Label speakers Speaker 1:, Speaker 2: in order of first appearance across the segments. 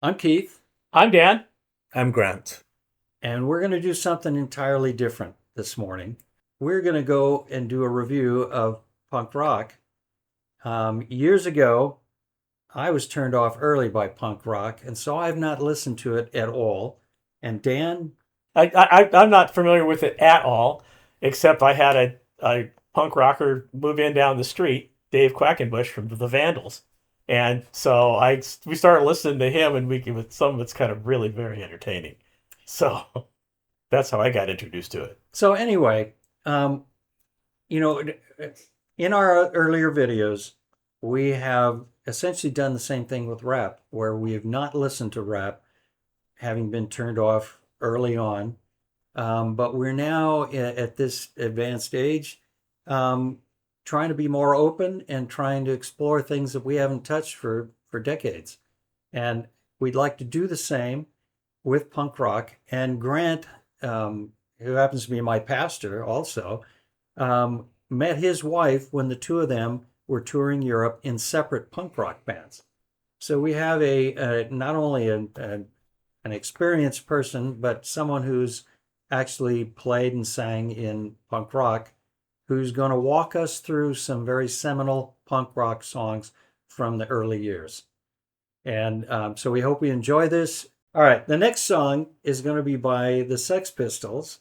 Speaker 1: I'm Keith,
Speaker 2: I'm Dan.
Speaker 3: I'm Grant.
Speaker 1: and we're going to do something entirely different this morning. We're going to go and do a review of punk rock. Years ago, I was turned off early by punk rock, and so I've not listened to it at all. And Dan,
Speaker 2: I'm not familiar with it at all, except I had a punk rocker move in down the street, Dave Quackenbush from the Vandals, and so we started listening to him, and some of it's kind of really very entertaining. So that's how I got introduced to it.
Speaker 1: so anyway, you know, in our earlier videos, we have essentially done the same thing with rap, where we have not listened to rap, having been turned off early on. But we're now at this advanced age, trying to be more open and trying to explore things that we haven't touched for decades. And we'd like to do the same with punk rock. And Grant, who happens to be my pastor also, met his wife when the two of them were touring Europe in separate punk rock bands. So we have not only an experienced person, but someone who's actually played and sang in punk rock, who's going to walk us through some very seminal punk rock songs from the early years. And so we hope you enjoy this. All right, the next song is going to be by the Sex Pistols,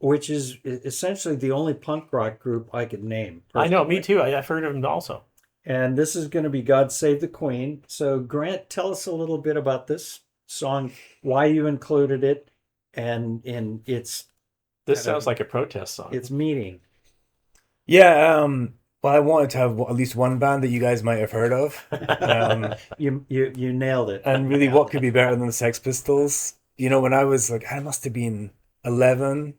Speaker 1: which is essentially the only punk rock group I could name.
Speaker 2: I know, me too. I've heard of him also.
Speaker 1: And this is going to be God Save the Queen. So Grant, tell us a little bit about this song, why you included it, and in its
Speaker 2: Sounds like a protest song.
Speaker 1: its meaning.
Speaker 3: Yeah, well, I wanted to have at least one band that you guys might have heard of.
Speaker 1: You nailed it.
Speaker 3: And really, what could be better than the Sex Pistols? You know, when I was I must have been 11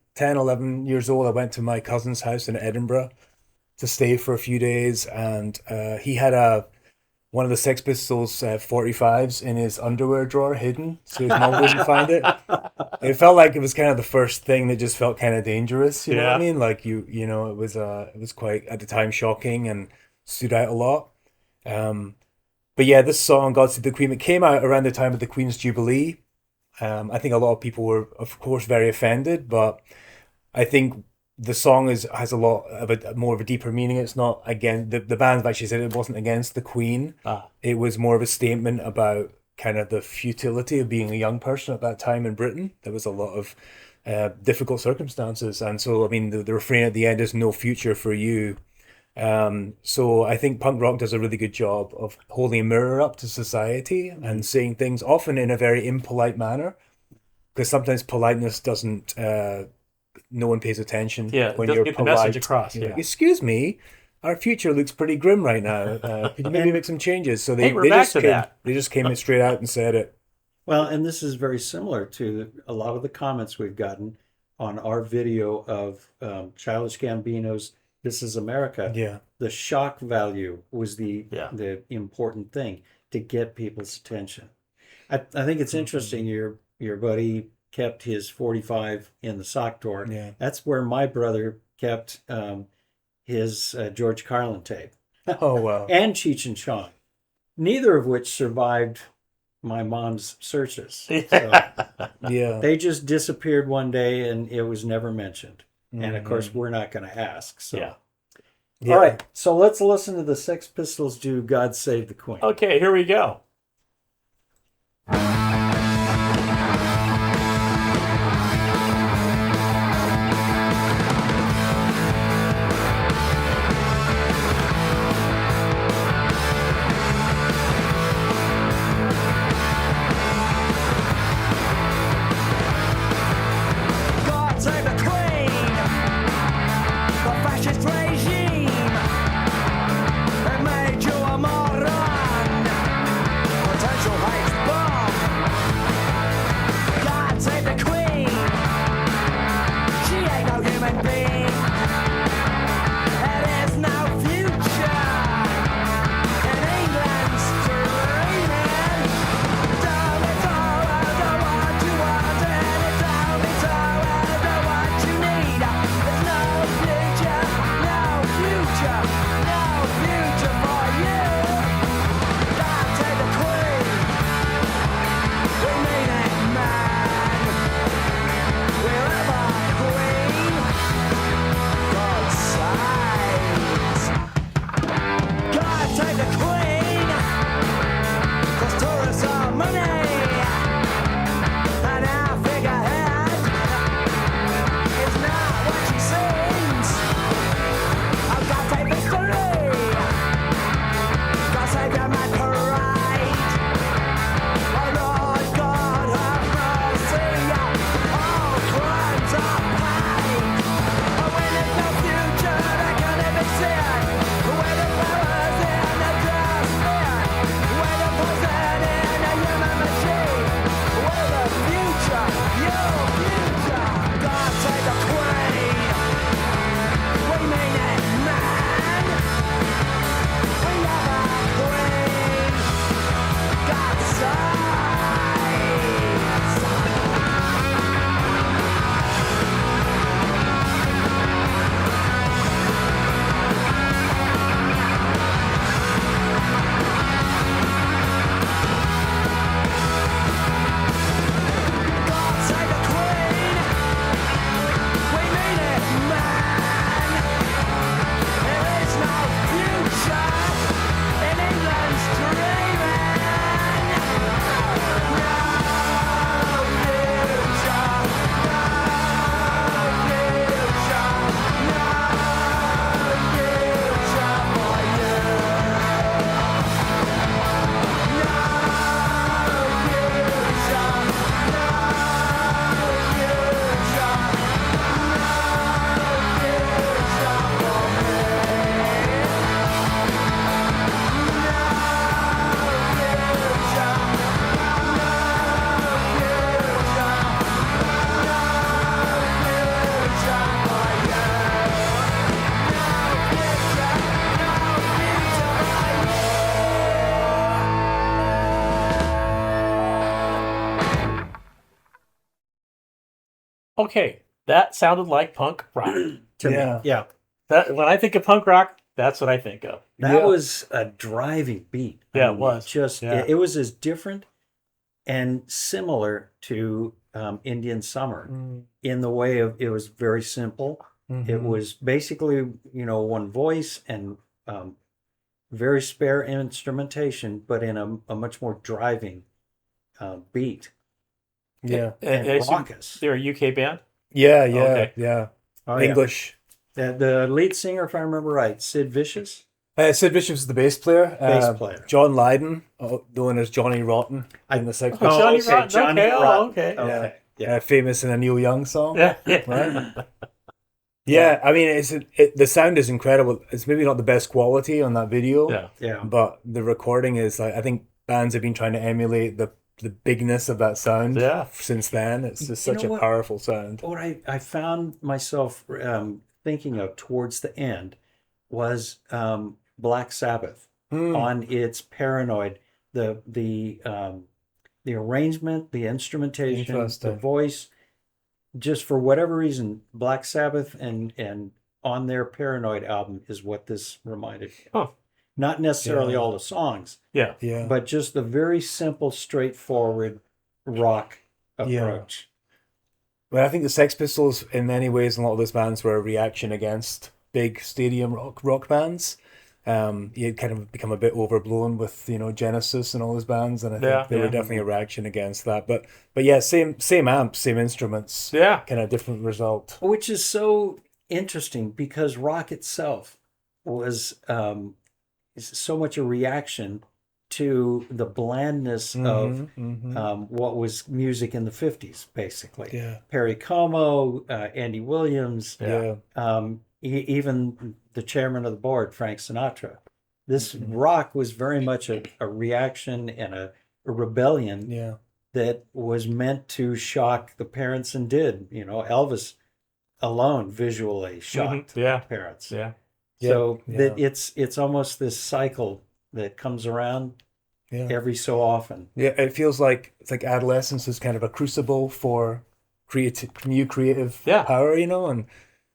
Speaker 3: years old, I went to my cousin's house in Edinburgh to stay for a few days, and he had one of the Sex Pistols 45s in his underwear drawer hidden, so his mom wouldn't find it. It felt like it was kind of the first thing that just felt kind of dangerous. You know what I mean? Like it was quite at the time shocking and stood out a lot. But yeah, this song, God Save the Queen, it came out around the time of the Queen's Jubilee. I think a lot of people were, of course, very offended, but I think the song has a lot of more of a deeper meaning. It's not, again, the band have actually said it wasn't against the Queen. It was more of a statement about kind of the futility of being a young person at that time in Britain. There was a lot of difficult circumstances, and so I mean the refrain at the end is "no future for you." So I think punk rock does a really good job of holding a mirror up to society and saying things often in a very impolite manner, because sometimes politeness doesn't. No one pays attention when you're
Speaker 2: get
Speaker 3: polite.
Speaker 2: the message across.
Speaker 3: You're like, excuse me, our future looks pretty grim right now. Could you maybe make some changes? So they just came in straight out and said it.
Speaker 1: Well, and this is very similar to a lot of the comments we've gotten on our video of Childish Gambino's "This Is America."
Speaker 3: Yeah,
Speaker 1: The shock value was the important thing to get people's attention. I think it's interesting. Your buddy kept his 45 in the sock drawer.
Speaker 3: Yeah.
Speaker 1: That's where my brother kept his George Carlin tape.
Speaker 3: Oh, wow.
Speaker 1: And Cheech and Chong, neither of which survived my mom's searches. So
Speaker 3: Yeah.
Speaker 1: they just disappeared one day and it was never mentioned. And of course, we're not going to ask. So.
Speaker 3: Yeah.
Speaker 1: All right, so let's listen to the Sex Pistols do God Save the Queen.
Speaker 2: Okay, here we go.
Speaker 4: God save the Queen, the fascist regime. It made you a moron.
Speaker 2: Okay, that sounded like punk rock.
Speaker 1: To me.
Speaker 3: Yeah.
Speaker 1: Yeah.
Speaker 2: That when I think of punk rock, that's what I think of.
Speaker 1: That
Speaker 3: Yeah.
Speaker 1: was a driving beat.
Speaker 2: Yeah, it was.
Speaker 1: Just
Speaker 2: Yeah.
Speaker 1: it was as different and similar to Indian Summer in the way of it was very simple. It was basically one voice and very spare instrumentation, but in a much more driving beat
Speaker 3: Yeah.
Speaker 1: and
Speaker 2: I assume
Speaker 1: raucous.
Speaker 2: they're a UK band.
Speaker 3: Yeah.
Speaker 2: Okay.
Speaker 3: Yeah.
Speaker 1: Oh, yeah.
Speaker 3: English.
Speaker 1: The lead singer, if I remember right, Sid Vicious,
Speaker 3: Sid Bishop's the bass player.
Speaker 1: bass player.
Speaker 3: John Lydon, known as Johnny Rotten in the Sex
Speaker 2: Oh,
Speaker 3: Pistols.
Speaker 2: Johnny Rotten.
Speaker 1: Johnny
Speaker 2: Okay.
Speaker 1: Rotten.
Speaker 2: Okay.
Speaker 1: Okay. Yeah.
Speaker 3: Famous in a Neil Young song.
Speaker 2: Yeah.
Speaker 3: Right? Yeah, I mean, the sound is incredible. It's maybe not the best quality on that video,
Speaker 2: Yeah.
Speaker 1: Yeah.
Speaker 3: but the recording is like, I think bands have been trying to emulate the bigness of that sound
Speaker 2: Yeah.
Speaker 3: since then. It's just
Speaker 1: You
Speaker 3: such
Speaker 1: know
Speaker 3: a
Speaker 1: what?
Speaker 3: powerful sound.
Speaker 1: What I found myself thinking of towards the end was Black Sabbath on its Paranoid. The arrangement, the instrumentation, the
Speaker 3: Interesting.
Speaker 1: voice, just for whatever reason, Black Sabbath and on their Paranoid album is what this reminded me of.
Speaker 2: Huh.
Speaker 1: Not necessarily
Speaker 3: Yeah.
Speaker 1: all the songs,
Speaker 2: Yeah.
Speaker 3: Yeah.
Speaker 1: but just the very simple, straightforward rock approach.
Speaker 3: Well, I think the Sex Pistols, in many ways, and a lot of those bands were a reaction against big stadium rock bands. You'd kind of become a bit overblown with Genesis and all those bands, and I think they were definitely a reaction against that. But yeah, same amps, same instruments,
Speaker 2: Yeah.
Speaker 3: kind of different result.
Speaker 1: Which is so interesting because rock itself was so much a reaction to the blandness of what was music in the 50s, basically.
Speaker 3: Yeah.
Speaker 1: Perry Como, Andy Williams,
Speaker 3: Yeah.
Speaker 1: even the chairman of the board, Frank Sinatra. This rock was very much a reaction and a rebellion
Speaker 3: Yeah.
Speaker 1: that was meant to shock the parents and did. Elvis alone visually shocked
Speaker 2: Yeah.
Speaker 1: parents.
Speaker 2: Yeah.
Speaker 1: So
Speaker 3: Yeah.
Speaker 1: that it's almost this cycle that comes around every so often.
Speaker 3: Yeah, it feels like it's like adolescence is kind of a crucible for new creative power, and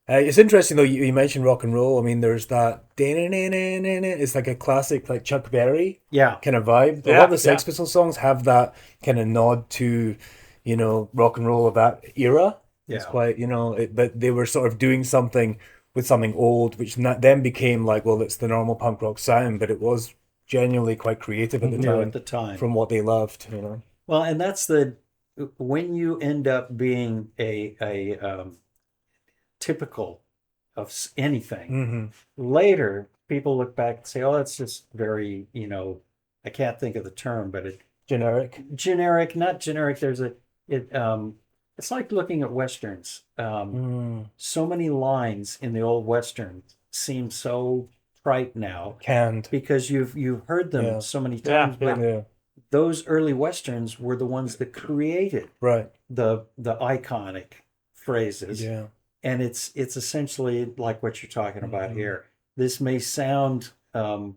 Speaker 3: it's interesting though. You mentioned rock and roll. I mean, there's that. It's like a classic, like Chuck Berry kind of vibe. A lot of the Sex Pistols songs have that kind of nod to, rock and roll of that era. It's quite, but they were sort of doing something with something old, which then became like, well, it's the normal punk rock sound, but it was genuinely quite creative at the time. From what they loved,
Speaker 1: Well, and that's when you end up being a typical of anything. Later, people look back and say, "Oh, that's just very, I can't think of the term, but
Speaker 3: generic,
Speaker 1: not generic. It's like looking at westerns. So many lines in the old westerns seem so trite now,
Speaker 3: canned,
Speaker 1: because you've heard them so many times. But those early westerns were the ones that created the iconic phrases.
Speaker 3: Yeah.
Speaker 1: And it's essentially like what you're talking about here. This may sound, boy,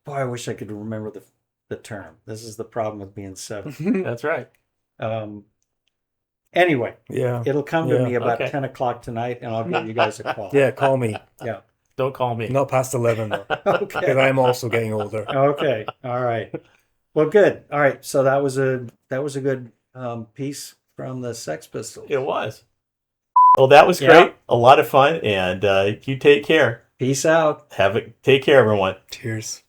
Speaker 1: I wish I could remember the term. This is the problem with being 7.
Speaker 2: That's right.
Speaker 1: Anyway,
Speaker 3: yeah,
Speaker 1: it'll come to me about 10 o'clock tonight, and I'll give you guys a call.
Speaker 3: Yeah, call me.
Speaker 1: Yeah.
Speaker 2: Don't call me.
Speaker 3: Not past 11 though.
Speaker 1: Okay.
Speaker 3: Because I'm also getting older.
Speaker 1: Okay. All right. Well, good. All right. So that was a good piece from the Sex Pistols.
Speaker 2: It was. Well, that was great. A lot of fun, and you take care.
Speaker 1: Peace out.
Speaker 2: Take care, everyone.
Speaker 3: Cheers.